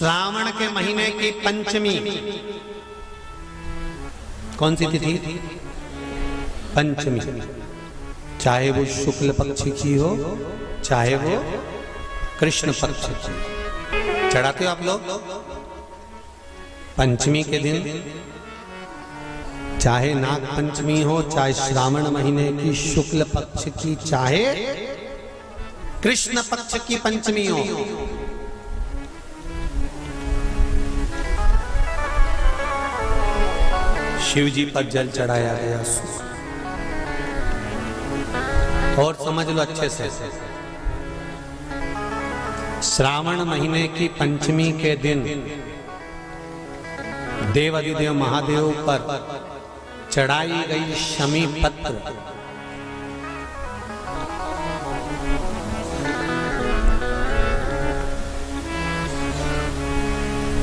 श्रावण के महीने की पंचमी कौन सी तिथि? पंचमी। चाहे वो शुक्ल पक्ष की हो चाहे वो कृष्ण पक्ष की। चढ़ाते हो आप लोग पंचमी के दिन, चाहे नाग पंचमी हो, चाहे श्रावण महीने की शुक्ल पक्ष की, चाहे कृष्ण पक्ष की पंचमी हो। शिव जी पर जल चढ़ाया गया। और समझ लो अच्छे से, श्रावण महीने की पंचमी के दिन देवाधिदेव महादेव पर चढ़ाई गई शमी पत्र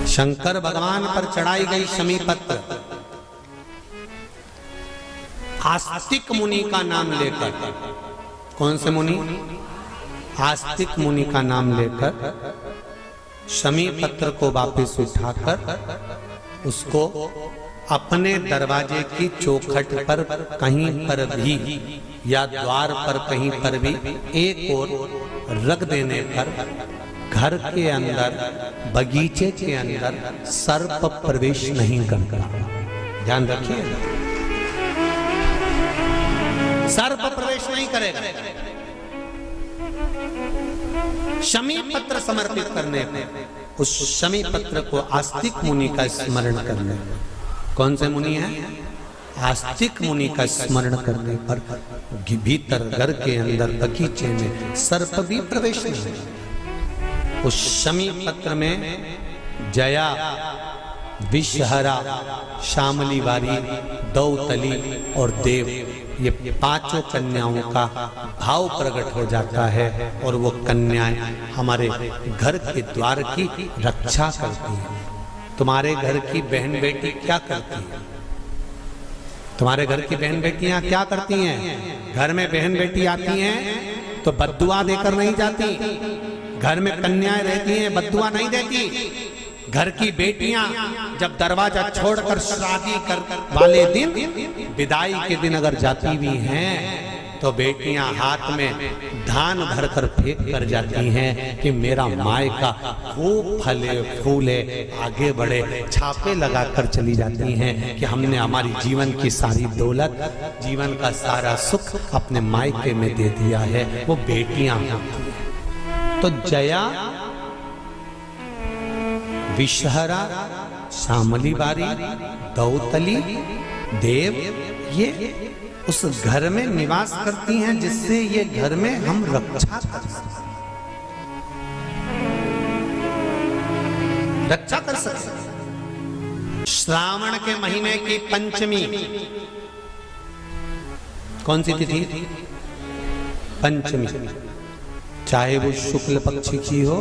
शंकर भगवान पर चढ़ाई गई शमी पत्र आस्तिक मुनि का नाम लेकर, कौन से मुनि? आस्तिक मुनि का नाम लेकर शमी पत्र को वापस उठाकर उसको अपने दरवाजे की चौखट पर कहीं पर भी या द्वार पर कहीं पर भी एक ओर रख देने पर घर के अंदर, बगीचे के अंदर सर्प प्रवेश नहीं करता। ध्यान रखिए, सर्प प्रवेश नहीं करेगा। शमी पत्र समर्पित करने पर, उस शमी पत्र को आस्तिक मुनि का स्मरण करने, कौन से मुनि है? आस्तिक मुनि का स्मरण करने पर भीतर घर के अंदर बगीचे में सर्प भी प्रवेश नहीं। उस शमी पत्र में जया, विषहरा, शामली वारी, दौतली और देव, ये पांचों कन्याओं का भाव प्रकट हो जाता है और वो कन्याएं हमारे घर के द्वार की रक्षा करती हैं। तुम्हारे घर की बहन बेटी क्या करती है? तुम्हारे घर की बहन बेटियां क्या करती हैं? घर में बहन बेटी आती हैं तो बद्दुआ देकर नहीं जाती। घर में कन्याएं रहती हैं, बद्दुआ नहीं देती। घर की बेटियां जब दरवाजा छोड़कर शादी कर वाले दिन, विदाई के दिन अगर जाती भी हैं तो बेटियां हाथ में धान भरकर फेंक कर जाती हैं कि मेरा मायका खूब फले फूले आगे बढ़े। छापे लगाकर चली जाती हैं कि हमने हमारी जीवन की सारी दौलत, जीवन का सारा सुख अपने मायके में दे दिया है। वो बेटियां होती हैं। तो जया, विषहरा, शामली बारी, दौतली, देव, ये उस घर में निवास करती हैं जिससे ये घर में हम रक्षा कर सकते, रक्षा कर सकते। श्रावण के महीने की पंचमी कौन सी तिथि? पंचमी। चाहे वो शुक्ल पक्ष की हो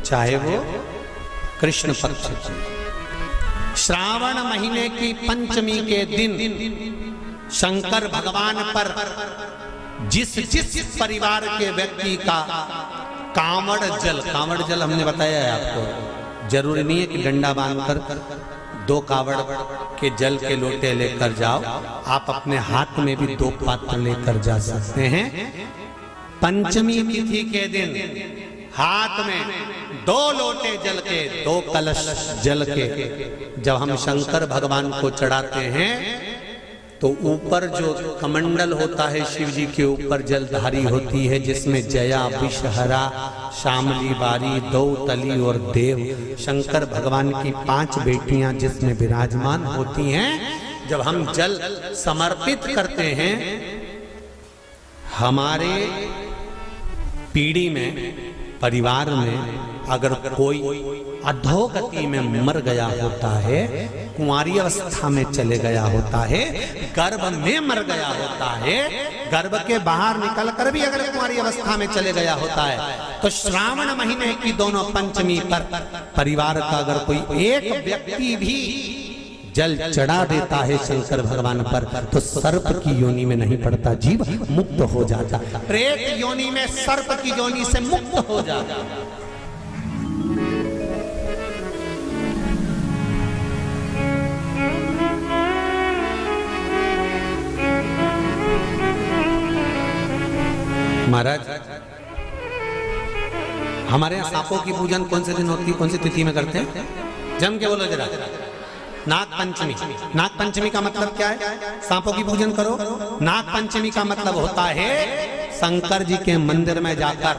चाहे वो कृष्ण पक्ष की। श्रावण महीने की पंचमी के दिन शंकर भगवान पर जिस जिस परिवार के व्यक्ति का कांवड़ जल हमने बताया है आपको, जरूरी नहीं है कि डंडा बांधकर 2 कावड़ के जल के लोटे लेकर जाओ, आप अपने हाथ में भी 2 पात्र लेकर जा सकते हैं। पंचमी तिथि के दिन हाथ में 2 लोटे जल के, 2 कलश जल के जब हम शंकर भगवान को चढ़ाते हैं तो ऊपर जो कमंडल होता है शिव जी के ऊपर जलधारी होती है, जिसमें जया, विषहरा, शामली बारी, दौतली और देव, शंकर भगवान की 5 बेटियां जिसमें विराजमान होती हैं। जब हम जल समर्पित करते हैं, हमारे पीढ़ी में, परिवार में अगर कोई अधोगति में मर गया होता है, कुंवारी अवस्था में चले गया होता है, गर्भ में मर गया होता है, गर्भ के बाहर निकलकर भी अगर कुंवारी अवस्था में चले गया होता है, तो श्रावण महीने की दोनों पंचमी पर परिवार का अगर कोई एक व्यक्ति भी जल चढ़ा देता है शंकर भगवान पर, तो सर्प की योनि में नहीं पड़ता, जीव मुक्त हो जाता, प्रेत योनि में सर्प की योनि से मुक्त हो जाता। महाराज हमारे यहाँ सांपों की पूजन कौन से दिन होती है, कौन सी तिथि में करते हैं? जम के बोलो जरा। नाग पंचमी। नाग पंचमी का मतलब क्या है? सांपों की पूजन करो। नाग पंचमी का मतलब होता है शंकर जी के मंदिर में जाकर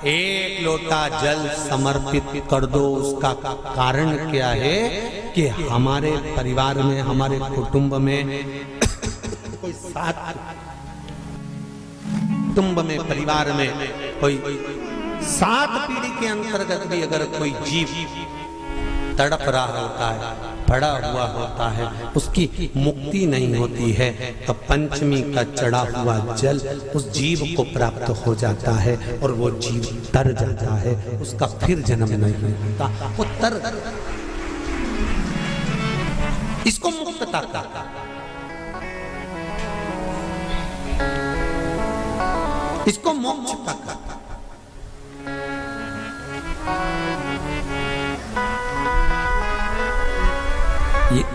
एक लोटा जल समर्पित कर दो। उसका कारण क्या है कि हमारे परिवार में, हमारे कुटुंब में कोई कुटुंब में, परिवार में कोई 7 पीढ़ी के अंतर्गत भी अगर कोई जीव तड़प रहा होता है, पड़ा हुआ होता है, उसकी मुक्ति नहीं होती है, तो पंचमी का चढ़ा हुआ जल उस जीव को प्राप्त हो जाता है और वो जीव तर जाता है, उसका फिर जन्म नहीं होता, वो तर। इसको मुक्तता कहता है, इसको मोक्ष कहता है।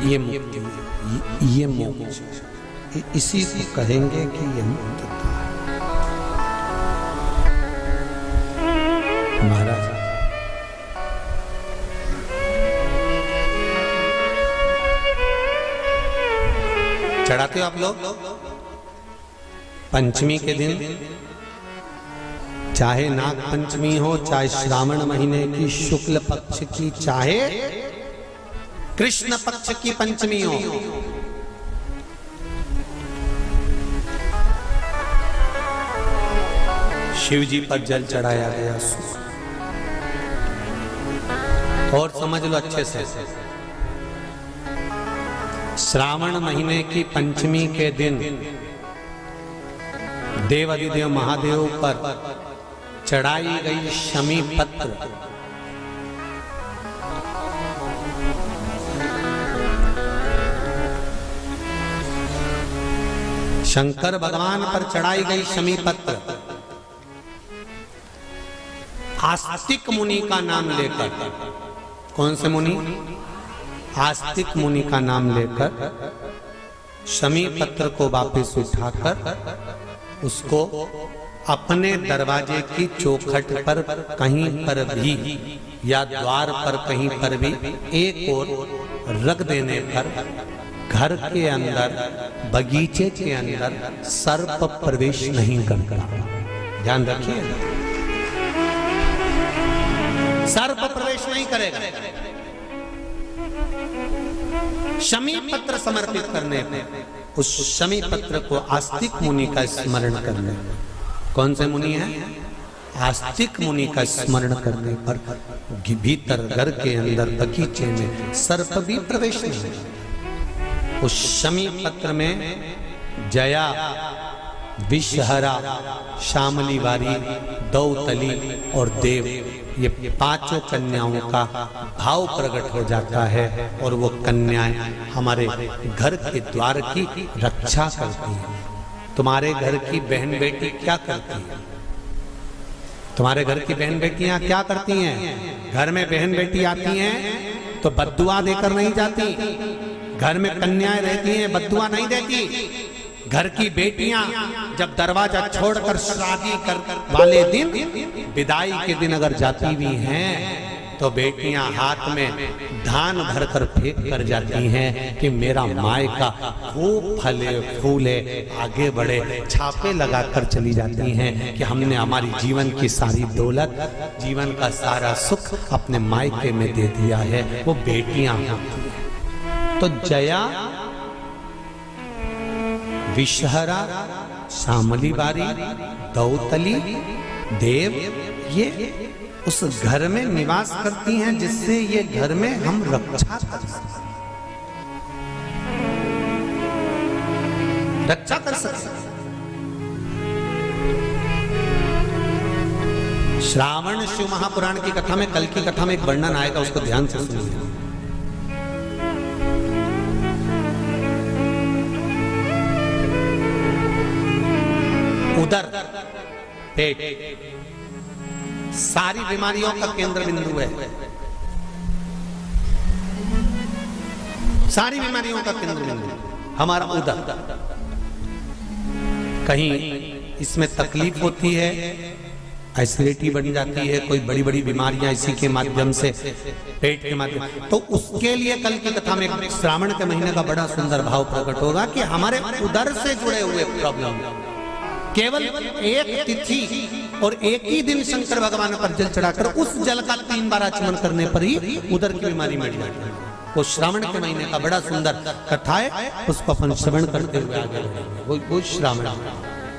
ये मोक्ष, इसी को कहेंगे कि ये मुक्तता है। महाराज चढ़ाते हो आप लोग पंचमी के दिन, चाहे नाग पंचमी हो, चाहे श्रावण महीने की शुक्ल पक्ष की, चाहे कृष्ण पक्ष की पंचमी हो, शिव जी पर जल चढ़ाया गया। और समझ लो अच्छे से, श्रावण महीने की पंचमी के दिन देवाधिदेव महादेव पर चढ़ाई गई शमी पत्र शंकर भगवान पर चढ़ाई गई शमी पत्र आस्तिक मुनि का नाम लेकर, कौन से मुनि? आस्तिक मुनि का नाम लेकर शमी पत्र को वापस उठाकर उसको अपने दरवाजे की चौखट पर कहीं पर भी या द्वार पर कहीं पर भी एक ओर रख देने पर घर के अंदर, बगीचे के अंदर सर्प प्रवेश नहीं करता। ध्यान रखिए, सर्प प्रवेश नहीं करेगा। शमी पत्र समर्पित करने पर, उस शमी पत्र को आस्तिक मुनि का स्मरण करने, कौन से मुनि है? आस्तिक मुनि का स्मरण करने पर भीतर घर के अंदर बगीचे में सर्प भी प्रवेश नहीं। उस शमी पत्र में जया, विषहरा, शामली वारी, दौतली और देव, ये 5 कन्याओं का भाव प्रकट हो जाता है और वो कन्याएं हमारे घर के द्वार की रक्षा करती हैं। तुम्हारे घर की बहन बेटी क्या करती है? तुम्हारे घर की बहन बेटियां क्या करती हैं? घर में बहन बेटी आती हैं तो बद्दुआ देकर नहीं जाती। घर में कन्याएं रहती हैं, बद्दुआ नहीं देती। घर की बेटियां जब दरवाजा छोड़कर शादी कर वाले दिन, विदाई के दिन अगर जाती भी हैं तो बेटियां हाथ में धान भरकर फेंक कर जाती हैं कि मेरा मायका खूब फले फूले, आगे बढ़े। छापे लगाकर चली जाती हैं कि हमने हमारी जीवन की सारी दौलत, जीवन का सारा सुख अपने मायके में दे दिया है। वो बेटियां होती हैं। तो जया, विषहरा, शामली बारी, दौतली, देव, ये उस घर में निवास करती हैं जिससे ये घर में हम रक्षा कर सकते, रक्षा कर सकते। श्रावण शिव महापुराण की कथा में, कल की कथा में एक वर्णन आएगा, उसको ध्यान से सुनिए। उदर, पेट, सारी बीमारियों का केंद्र बिंदु है। सारी बीमारियों का केंद्र बिंदु हमारा उदर। कहीं इसमें तकलीफ होती है, एसिडिटी बन जाती है, कोई बड़ी बड़ी बीमारियां इसी के माध्यम से, पेट के माध्यम, तो उसके लिए कल की कथा में श्रावण के महीने का बड़ा सुंदर भाव प्रकट होगा कि हमारे उदर से जुड़े हुए प्रॉब्लम, केवल एक तिथि और एक ही दिन शंकर भगवान पर जल चढ़ाकर उस जल का 3 बार आचमन करने पर ही उदर की बीमारी मिट जाती है। वो श्रावण के महीने का बड़ा सुंदर कथा है, उसको अपन श्रवण करते हुए आगे बढ़ेंगे। वो श्रावण